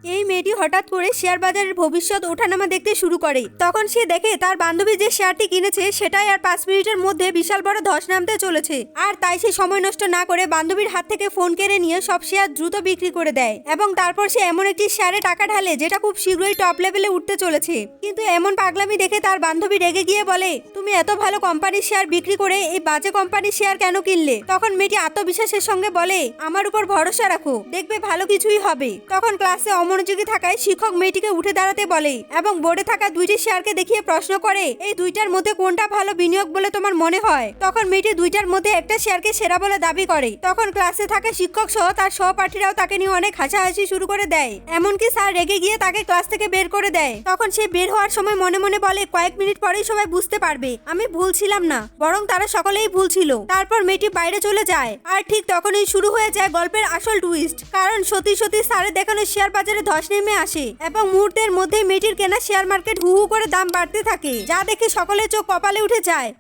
এই মেয়েটি হঠাৎ করে শেয়ার বাজারের ভবিষ্যৎ ওঠানামা দেখতে শুরু করে। তখন সে দেখে তার বান্ধবী যে শেয়ারটি কিনেছে সেটাই আর 5 মিনিটের মধ্যে বিশাল বড় ধস নামতে চলেছে। আর তাই সে সময় নষ্ট না করে বান্ধবীর হাত থেকে ফোন কেড়ে নিয়ে সব শেয়ার দ্রুত বিক্রি করে দেয় এবং তারপর সে এমন একটি শেয়ারে টাকা ঢালে যেটা খুব শীঘ্রই টপ লেভেলে উঠতে চলেছে। কিন্তু এমন পাগলামি দেখে তার বান্ধবী রেগে গিয়ে বলে, তুমি এত ভালো কোম্পানির শেয়ার বিক্রি করে এই বাজে কোম্পানির শেয়ার কেন কিনলে? তখন মেয়েটি আত্মবিশ্বাসের সঙ্গে বলে, আমার উপর ভরসা রাখো, দেখবে ভালো কিছুই হবে। তখন ক্লাসে অমনোযোগী থাকায় শিক্ষক মেয়েটিকে উঠে দাঁড়াতে বলে এবং বোর্ডে থাকা দুইটি শেয়ারকে দেখিয়ে প্রশ্ন করে, এই দুইটার মধ্যে কোনটা ভালো বিনিয়োগ বলে তোমার মনে হয়? তখন মেয়েটি দুইটার মধ্যে একটা শেয়ারকে সেরা বলে দাবি করে। তখন ক্লাসে থাকা শিক্ষক সহ তার সহপাঠীরাও তাকে নিয়ে অনেক হাসাহাসি শুরু করে দেয়। এমনকি স্যার রেগে গিয়ে তাকে ক্লাস থেকে বের করে দেয়। তখন সে বের হওয়ার সময় মনে মনে বলে, কয়েক মিনিট পরেই সবাই বুঝতে পারবে আমি ভুল ছিলাম না, বরং তারা সকলেই ভুল ছিল। তারপর মেয়েটি বাইরে চলে যায়। আর ঠিক তখনই শুরু হয়ে যায় গল্পের আসল টুইস্ট। কারণ সত্যি সত্যি স্যারের দেখানো শেয়ার বাজারে ধস নেমে আসে এবং মুহূর্তের মধ্যেই মেয়েটির কেনা শেয়ার মার্কেট হু হু করে দাম বাড়তে থাকে, যা দেখে সকলের চোখ কপালে উঠে যায়।